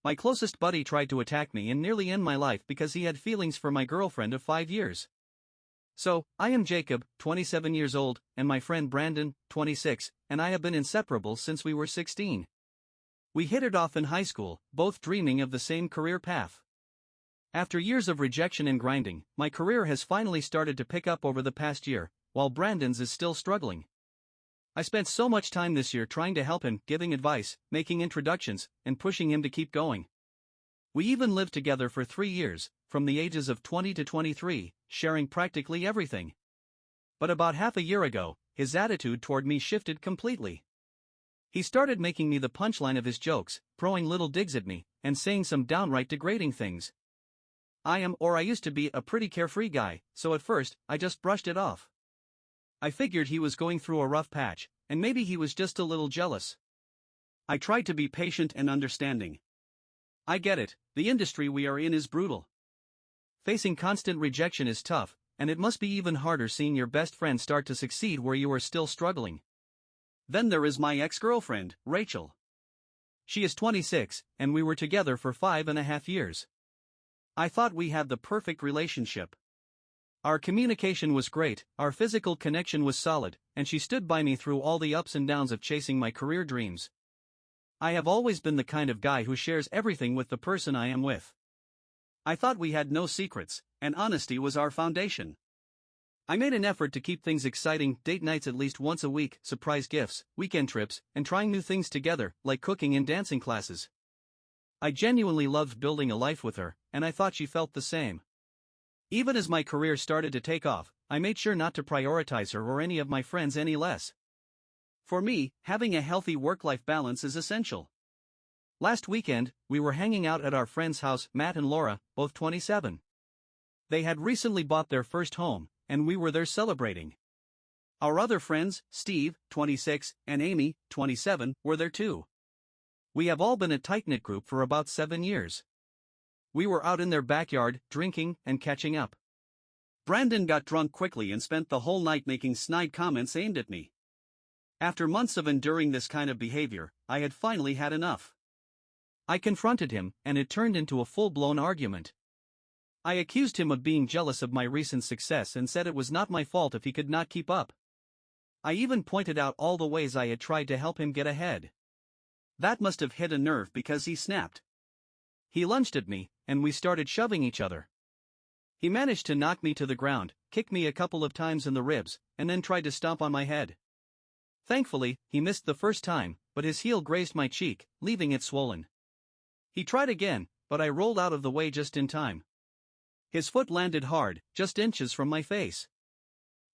My closest buddy tried to attack me and nearly end my life because he had feelings for my girlfriend of 5 years. So, I am Jacob, 27 years old, and my friend Brandon, 26, and I have been inseparable since we were 16. We hit it off in high school, both dreaming of the same career path. After years of rejection and grinding, my career has finally started to pick up over the past year, while Brandon's is still struggling. I spent so much time this year trying to help him, giving advice, making introductions, and pushing him to keep going. We even lived together for 3 years, from the ages of 20 to 23, sharing practically everything. But about half a year ago, his attitude toward me shifted completely. He started making me the punchline of his jokes, throwing little digs at me, and saying some downright degrading things. I used to be a pretty carefree guy, so at first, I just brushed it off. I figured he was going through a rough patch, and maybe he was just a little jealous. I tried to be patient and understanding. I get it, the industry we are in is brutal. Facing constant rejection is tough, and it must be even harder seeing your best friend start to succeed where you are still struggling. Then there is my ex-girlfriend, Rachel. She is 26, and we were together for 5.5 years. I thought we had the perfect relationship. Our communication was great, our physical connection was solid, and she stood by me through all the ups and downs of chasing my career dreams. I have always been the kind of guy who shares everything with the person I am with. I thought we had no secrets, and honesty was our foundation. I made an effort to keep things exciting, date nights at least once a week, surprise gifts, weekend trips, and trying new things together, like cooking and dancing classes. I genuinely loved building a life with her, and I thought she felt the same. Even as my career started to take off, I made sure not to prioritize her or any of my friends any less. For me, having a healthy work-life balance is essential. Last weekend, we were hanging out at our friend's house, Matt and Laura, both 27. They had recently bought their first home, and we were there celebrating. Our other friends, Steve, 26, and Amy, 27, were there too. We have all been a tight-knit group for about 7 years. We were out in their backyard, drinking, and catching up. Brandon got drunk quickly and spent the whole night making snide comments aimed at me. After months of enduring this kind of behavior, I had finally had enough. I confronted him, and it turned into a full-blown argument. I accused him of being jealous of my recent success and said it was not my fault if he could not keep up. I even pointed out all the ways I had tried to help him get ahead. That must have hit a nerve because he snapped. He lunged at me, and we started shoving each other. He managed to knock me to the ground, kick me a couple of times in the ribs, and then tried to stomp on my head. Thankfully, he missed the first time, but his heel grazed my cheek, leaving it swollen. He tried again, but I rolled out of the way just in time. His foot landed hard, just inches from my face.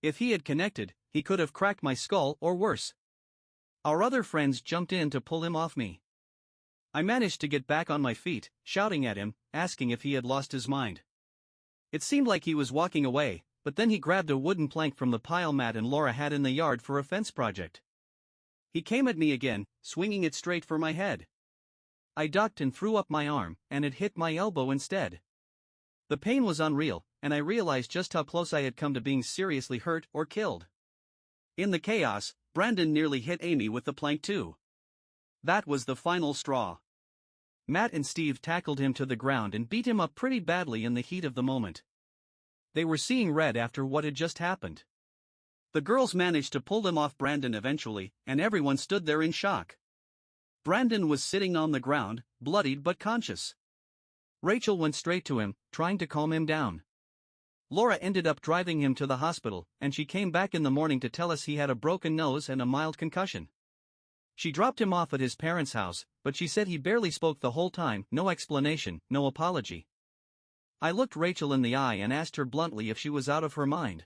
If he had connected, he could have cracked my skull or worse. Our other friends jumped in to pull him off me. I managed to get back on my feet, shouting at him, asking if he had lost his mind. It seemed like he was walking away, but then he grabbed a wooden plank from the pile Matt and Laura had in the yard for a fence project. He came at me again, swinging it straight for my head. I ducked and threw up my arm, and it hit my elbow instead. The pain was unreal, and I realized just how close I had come to being seriously hurt or killed. In the chaos, Brandon nearly hit Amy with the plank too. That was the final straw. Matt and Steve tackled him to the ground and beat him up pretty badly in the heat of the moment. They were seeing red after what had just happened. The girls managed to pull them off Brandon eventually, and everyone stood there in shock. Brandon was sitting on the ground, bloodied but conscious. Rachel went straight to him, trying to calm him down. Laura ended up driving him to the hospital, and she came back in the morning to tell us he had a broken nose and a mild concussion. She dropped him off at his parents' house, but she said he barely spoke the whole time, no explanation, no apology. I looked Rachel in the eye and asked her bluntly if she was out of her mind.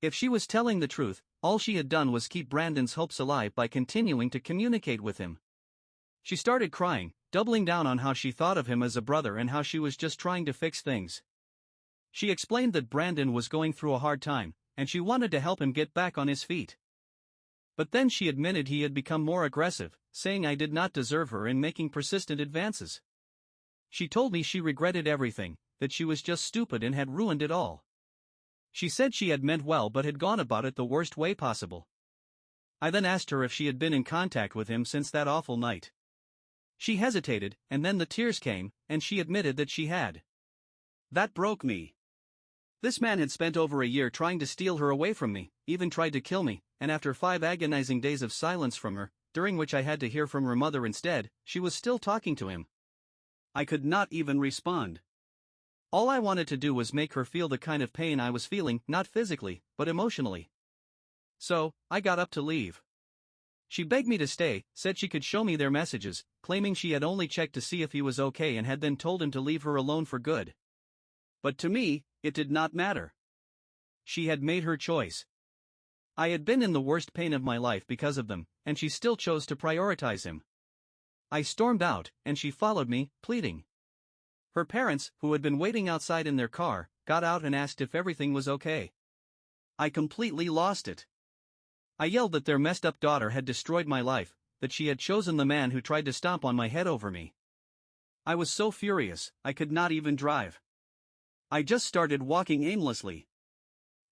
If she was telling the truth, all she had done was keep Brandon's hopes alive by continuing to communicate with him. She started crying, doubling down on how she thought of him as a brother and how she was just trying to fix things. She explained that Brandon was going through a hard time, and she wanted to help him get back on his feet. But then she admitted he had become more aggressive, saying I did not deserve her and making persistent advances. She told me she regretted everything, that she was just stupid and had ruined it all. She said she had meant well but had gone about it the worst way possible. I then asked her if she had been in contact with him since that awful night. She hesitated, and then the tears came, and she admitted that she had. That broke me. This man had spent over a year trying to steal her away from me, even tried to kill me, and after 5 agonizing days of silence from her, during which I had to hear from her mother instead, she was still talking to him. I could not even respond. All I wanted to do was make her feel the kind of pain I was feeling, not physically, but emotionally. So, I got up to leave. She begged me to stay, said she could show me their messages, claiming she had only checked to see if he was okay and had then told him to leave her alone for good. But to me, it did not matter. She had made her choice. I had been in the worst pain of my life because of them, and she still chose to prioritize him. I stormed out, and she followed me, pleading. Her parents, who had been waiting outside in their car, got out and asked if everything was okay. I completely lost it. I yelled that their messed up daughter had destroyed my life, that she had chosen the man who tried to stomp on my head over me. I was so furious, I could not even drive. I just started walking aimlessly.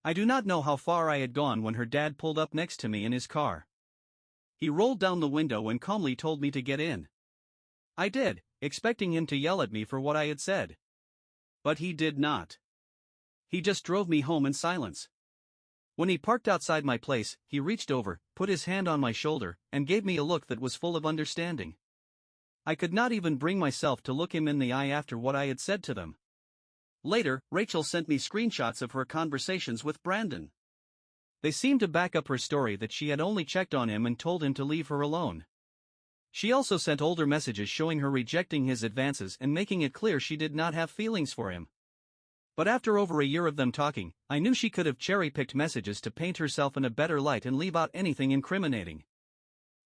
I do not know how far I had gone when her dad pulled up next to me in his car. He rolled down the window and calmly told me to get in. I did, expecting him to yell at me for what I had said. But he did not. He just drove me home in silence. When he parked outside my place, he reached over, put his hand on my shoulder, and gave me a look that was full of understanding. I could not even bring myself to look him in the eye after what I had said to them. Later, Rachel sent me screenshots of her conversations with Brandon. They seemed to back up her story that she had only checked on him and told him to leave her alone. She also sent older messages showing her rejecting his advances and making it clear she did not have feelings for him. But after over a year of them talking, I knew she could have cherry-picked messages to paint herself in a better light and leave out anything incriminating.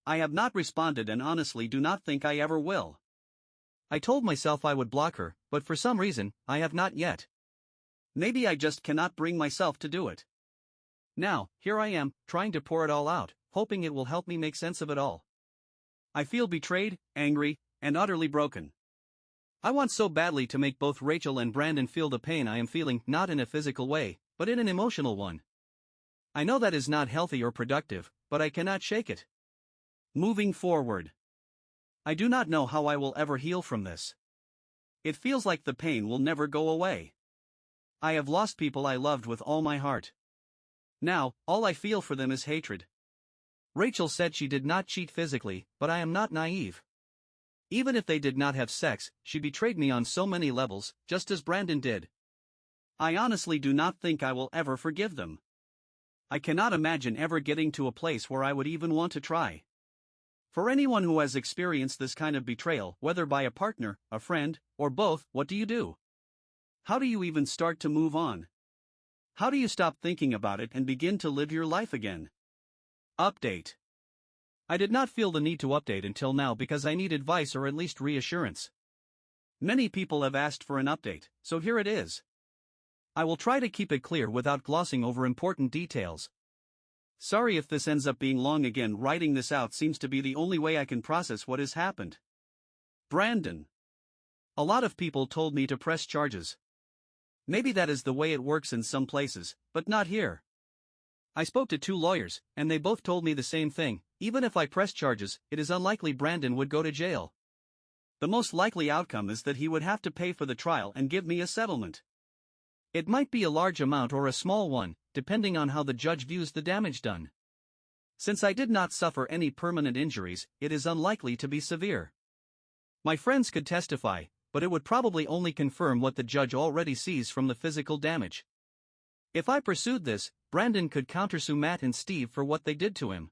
I have not responded and honestly do not think I ever will. I told myself I would block her, but for some reason, I have not yet. Maybe I just cannot bring myself to do it. Now, here I am, trying to pour it all out, hoping it will help me make sense of it all. I feel betrayed, angry, and utterly broken. I want so badly to make both Rachel and Brandon feel the pain I am feeling, not in a physical way, but in an emotional one. I know that is not healthy or productive, but I cannot shake it. Moving forward. I do not know how I will ever heal from this. It feels like the pain will never go away. I have lost people I loved with all my heart. Now, all I feel for them is hatred. Rachel said she did not cheat physically, but I am not naive. Even if they did not have sex, she betrayed me on so many levels, just as Brandon did. I honestly do not think I will ever forgive them. I cannot imagine ever getting to a place where I would even want to try. For anyone who has experienced this kind of betrayal, whether by a partner, a friend, or both, what do you do? How do you even start to move on? How do you stop thinking about it and begin to live your life again? Update. I did not feel the need to update until now because I need advice or at least reassurance. Many people have asked for an update, so here it is. I will try to keep it clear without glossing over important details. Sorry if this ends up being long again. Writing this out seems to be the only way I can process what has happened. Brandon. A lot of people told me to press charges. Maybe that is the way it works in some places, but not here. I spoke to 2 lawyers, and they both told me the same thing. Even if I press charges, it is unlikely Brandon would go to jail. The most likely outcome is that he would have to pay for the trial and give me a settlement. It might be a large amount or a small one, depending on how the judge views the damage done. Since I did not suffer any permanent injuries, it is unlikely to be severe. My friends could testify, but it would probably only confirm what the judge already sees from the physical damage. If I pursued this, Brandon could countersue Matt and Steve for what they did to him.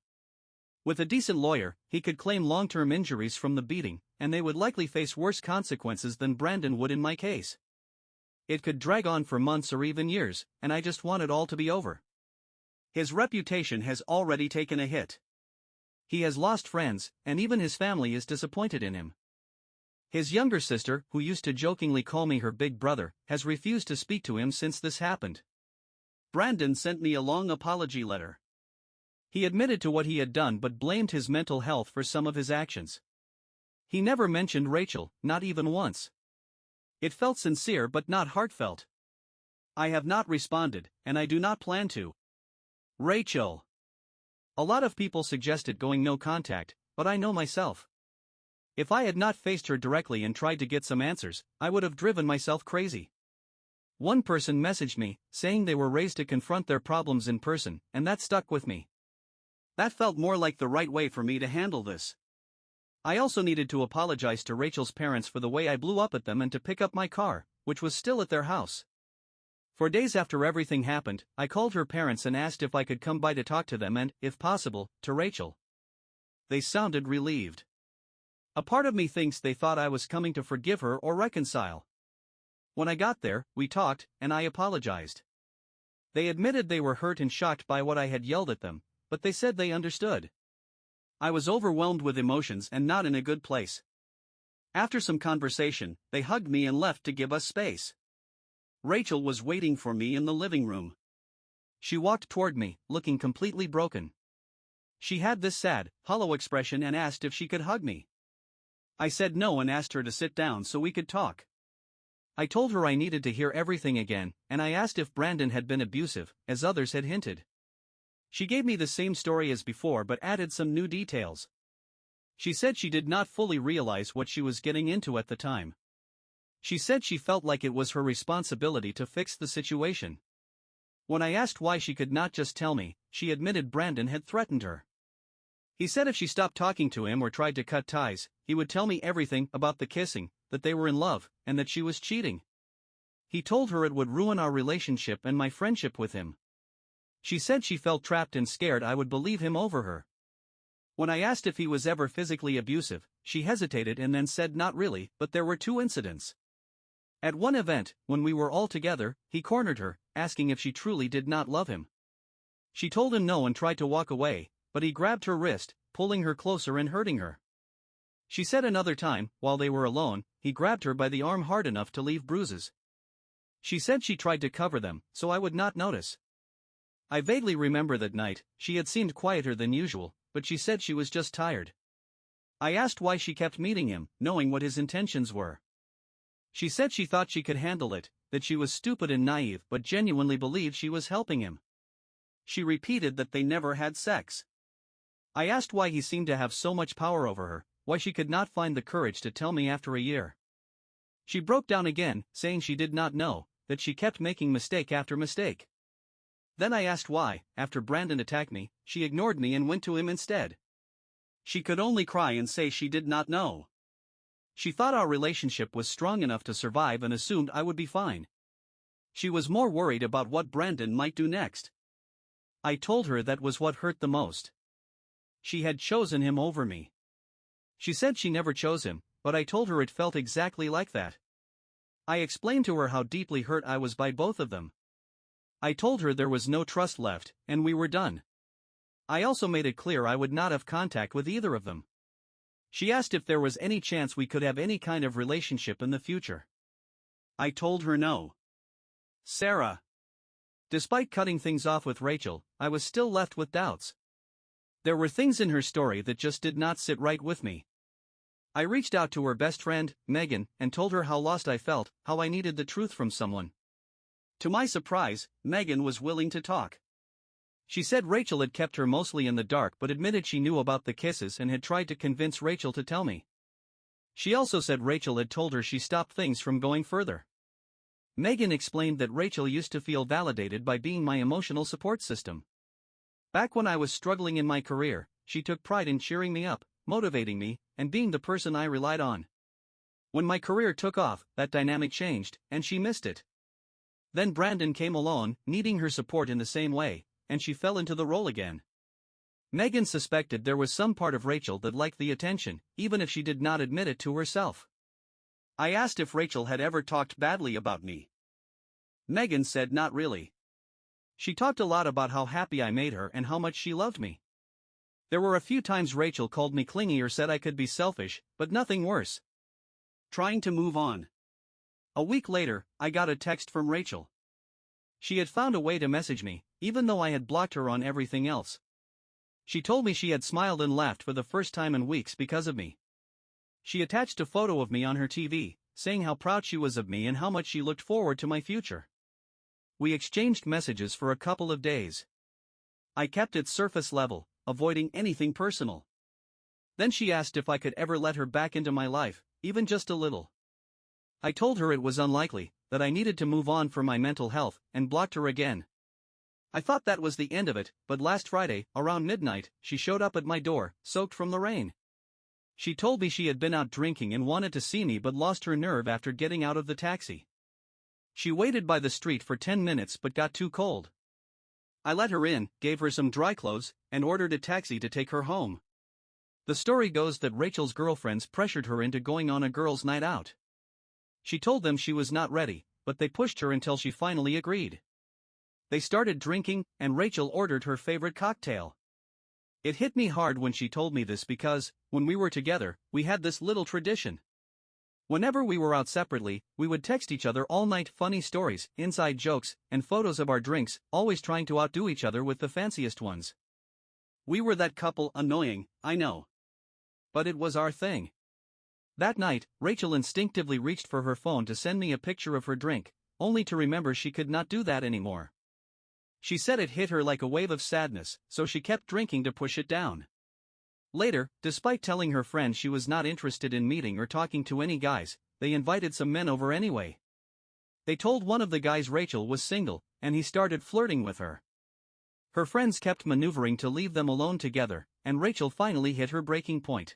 With a decent lawyer, he could claim long-term injuries from the beating, and they would likely face worse consequences than Brandon would in my case. It could drag on for months or even years, and I just want it all to be over. His reputation has already taken a hit. He has lost friends, and even his family is disappointed in him. His younger sister, who used to jokingly call me her big brother, has refused to speak to him since this happened. Brandon sent me a long apology letter. He admitted to what he had done but blamed his mental health for some of his actions. He never mentioned Rachel, not even once. It felt sincere but not heartfelt. I have not responded, and I do not plan to. Rachel. A lot of people suggested going no contact, but I know myself. If I had not faced her directly and tried to get some answers, I would have driven myself crazy. One person messaged me, saying they were raised to confront their problems in person, and that stuck with me. That felt more like the right way for me to handle this. I also needed to apologize to Rachel's parents for the way I blew up at them and to pick up my car, which was still at their house. For days after everything happened, I called her parents and asked if I could come by to talk to them and, if possible, to Rachel. They sounded relieved. A part of me thinks they thought I was coming to forgive her or reconcile. When I got there, we talked, and I apologized. They admitted they were hurt and shocked by what I had yelled at them, but they said they understood. I was overwhelmed with emotions and not in a good place. After some conversation, they hugged me and left to give us space. Rachel was waiting for me in the living room. She walked toward me, looking completely broken. She had this sad, hollow expression and asked if she could hug me. I said no and asked her to sit down so we could talk. I told her I needed to hear everything again, and I asked if Brandon had been abusive, as others had hinted. She gave me the same story as before but added some new details. She said she did not fully realize what she was getting into at the time. She said she felt like it was her responsibility to fix the situation. When I asked why she could not just tell me, she admitted Brandon had threatened her. He said if she stopped talking to him or tried to cut ties, he would tell me everything about the kissing, that they were in love, and that she was cheating. He told her it would ruin our relationship and my friendship with him. She said she felt trapped and scared I would believe him over her. When I asked if he was ever physically abusive, she hesitated and then said not really, but there were 2 incidents. At one event, when we were all together, he cornered her, asking if she truly did not love him. She told him no and tried to walk away, but he grabbed her wrist, pulling her closer and hurting her. She said another time, while they were alone, he grabbed her by the arm hard enough to leave bruises. She said she tried to cover them, so I would not notice. I vaguely remember that night, she had seemed quieter than usual, but she said she was just tired. I asked why she kept meeting him, knowing what his intentions were. She said she thought she could handle it, that she was stupid and naive but genuinely believed she was helping him. She repeated that they never had sex. I asked why he seemed to have so much power over her, why she could not find the courage to tell me after a year. She broke down again, saying she did not know, that she kept making mistake after mistake. Then I asked why, after Brandon attacked me, she ignored me and went to him instead. She could only cry and say she did not know. She thought our relationship was strong enough to survive and assumed I would be fine. She was more worried about what Brandon might do next. I told her that was what hurt the most. She had chosen him over me. She said she never chose him, but I told her it felt exactly like that. I explained to her how deeply hurt I was by both of them. I told her there was no trust left, and we were done. I also made it clear I would not have contact with either of them. She asked if there was any chance we could have any kind of relationship in the future. I told her no. Sarah. Despite cutting things off with Rachel, I was still left with doubts. There were things in her story that just did not sit right with me. I reached out to her best friend, Megan, and told her how lost I felt, how I needed the truth from someone. To my surprise, Megan was willing to talk. She said Rachel had kept her mostly in the dark but admitted she knew about the kisses and had tried to convince Rachel to tell me. She also said Rachel had told her she stopped things from going further. Megan explained that Rachel used to feel validated by being my emotional support system. Back when I was struggling in my career, she took pride in cheering me up, motivating me, and being the person I relied on. When my career took off, that dynamic changed, and she missed it. Then Brandon came along, needing her support in the same way, and she fell into the role again. Megan suspected there was some part of Rachel that liked the attention, even if she did not admit it to herself. I asked if Rachel had ever talked badly about me. Megan said not really. She talked a lot about how happy I made her and how much she loved me. There were a few times Rachel called me clingy or said I could be selfish, but nothing worse. Trying to move on. A week later, I got a text from Rachel. She had found a way to message me, even though I had blocked her on everything else. She told me she had smiled and laughed for the first time in weeks because of me. She attached a photo of me on her TV, saying how proud she was of me and how much she looked forward to my future. We exchanged messages for a couple of days. I kept it surface level, avoiding anything personal. Then she asked if I could ever let her back into my life, even just a little. I told her it was unlikely, that I needed to move on for my mental health, and blocked her again. I thought that was the end of it, but last Friday, around midnight, she showed up at my door, soaked from the rain. She told me she had been out drinking and wanted to see me but lost her nerve after getting out of the taxi. She waited by the street for 10 minutes but got too cold. I let her in, gave her some dry clothes, and ordered a taxi to take her home. The story goes that Rachel's girlfriends pressured her into going on a girls' night out. She told them she was not ready, but they pushed her until she finally agreed. They started drinking, and Rachel ordered her favorite cocktail. It hit me hard when she told me this because, when we were together, we had this little tradition. Whenever we were out separately, we would text each other all night funny stories, inside jokes, and photos of our drinks, always trying to outdo each other with the fanciest ones. We were that couple, annoying, I know. But it was our thing. That night, Rachel instinctively reached for her phone to send me a picture of her drink, only to remember she could not do that anymore. She said it hit her like a wave of sadness, so she kept drinking to push it down. Later, despite telling her friends she was not interested in meeting or talking to any guys, they invited some men over anyway. They told one of the guys Rachel was single, and he started flirting with her. Her friends kept maneuvering to leave them alone together, and Rachel finally hit her breaking point.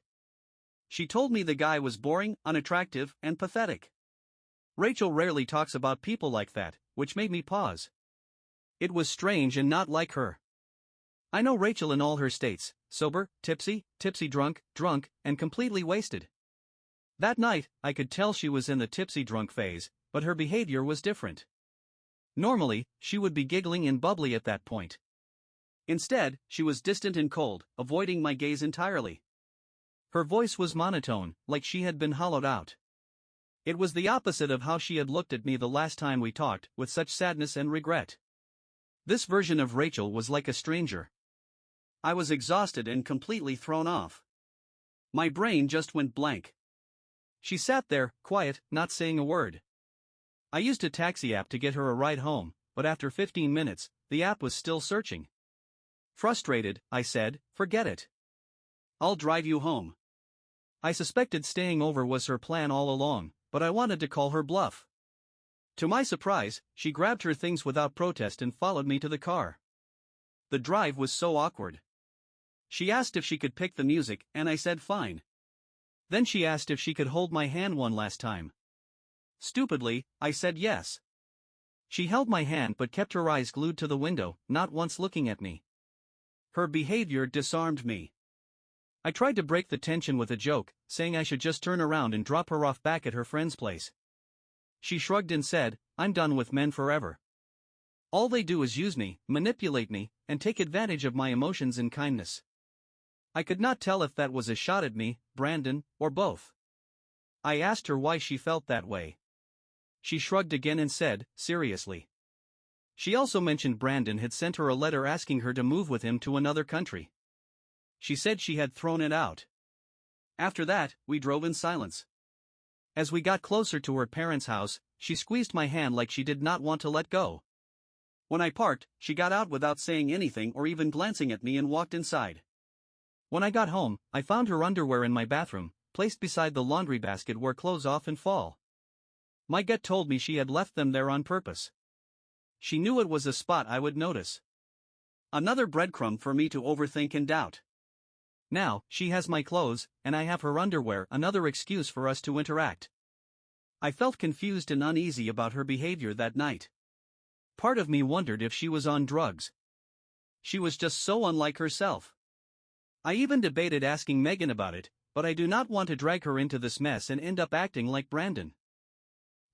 She told me the guy was boring, unattractive, and pathetic. Rachel rarely talks about people like that, which made me pause. It was strange and not like her. I know Rachel in all her states: sober, tipsy, drunk, and completely wasted. That night, I could tell she was in the tipsy drunk phase, but her behavior was different. Normally, she would be giggling and bubbly at that point. Instead, she was distant and cold, avoiding my gaze entirely. Her voice was monotone, like she had been hollowed out. It was the opposite of how she had looked at me the last time we talked, with such sadness and regret. This version of Rachel was like a stranger. I was exhausted and completely thrown off. My brain just went blank. She sat there, quiet, not saying a word. I used a taxi app to get her a ride home, but after 15 minutes, the app was still searching. Frustrated, I said, "Forget it. I'll drive you home." I suspected staying over was her plan all along, but I wanted to call her bluff. To my surprise, she grabbed her things without protest and followed me to the car. The drive was so awkward. She asked if she could pick the music, and I said fine. Then she asked if she could hold my hand one last time. Stupidly, I said yes. She held my hand but kept her eyes glued to the window, not once looking at me. Her behavior disarmed me. I tried to break the tension with a joke, saying I should just turn around and drop her off back at her friend's place. She shrugged and said, "I'm done with men forever. All they do is use me, manipulate me, and take advantage of my emotions and kindness." I could not tell if that was a shot at me, Brandon, or both. I asked her why she felt that way. She shrugged again and said, seriously. She also mentioned Brandon had sent her a letter asking her to move with him to another country. She said she had thrown it out. After that, we drove in silence. As we got closer to her parents' house, she squeezed my hand like she did not want to let go. When I parked, she got out without saying anything or even glancing at me and walked inside. When I got home, I found her underwear in my bathroom, placed beside the laundry basket where clothes often fall. My gut told me she had left them there on purpose. She knew it was a spot I would notice. Another breadcrumb for me to overthink and doubt. Now, she has my clothes, and I have her underwear, another excuse for us to interact. I felt confused and uneasy about her behavior that night. Part of me wondered if she was on drugs. She was just so unlike herself. I even debated asking Megan about it, but I do not want to drag her into this mess and end up acting like Brandon.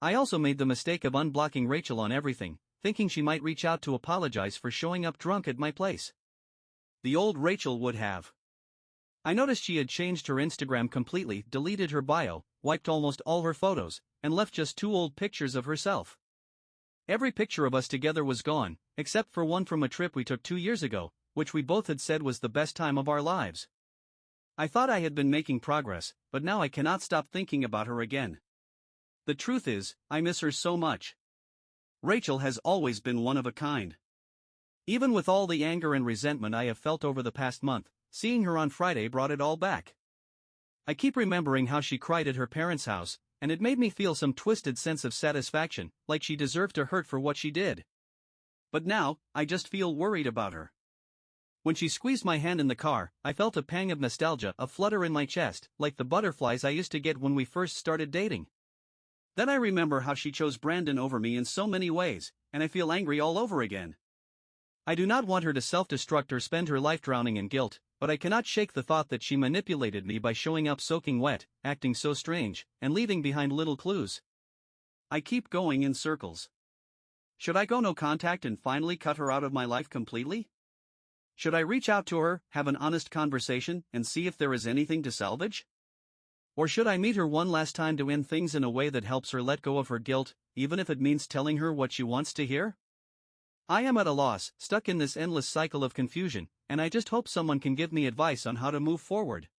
I also made the mistake of unblocking Rachel on everything, thinking she might reach out to apologize for showing up drunk at my place. The old Rachel would have. I noticed she had changed her Instagram completely, deleted her bio, wiped almost all her photos, and left just 2 old pictures of herself. Every picture of us together was gone, except for one from a trip we took 2 years ago, which we both had said was the best time of our lives. I thought I had been making progress, but now I cannot stop thinking about her again. The truth is, I miss her so much. Rachel has always been one of a kind. Even with all the anger and resentment I have felt over the past month, seeing her on Friday brought it all back. I keep remembering how she cried at her parents' house, and it made me feel some twisted sense of satisfaction, like she deserved to hurt for what she did. But now, I just feel worried about her. When she squeezed my hand in the car, I felt a pang of nostalgia, a flutter in my chest, like the butterflies I used to get when we first started dating. Then I remember how she chose Brandon over me in so many ways, and I feel angry all over again. I do not want her to self-destruct or spend her life drowning in guilt, but I cannot shake the thought that she manipulated me by showing up soaking wet, acting so strange, and leaving behind little clues. I keep going in circles. Should I go no contact and finally cut her out of my life completely? Should I reach out to her, have an honest conversation, and see if there is anything to salvage? Or should I meet her one last time to end things in a way that helps her let go of her guilt, even if it means telling her what she wants to hear? I am at a loss, stuck in this endless cycle of confusion, and I just hope someone can give me advice on how to move forward.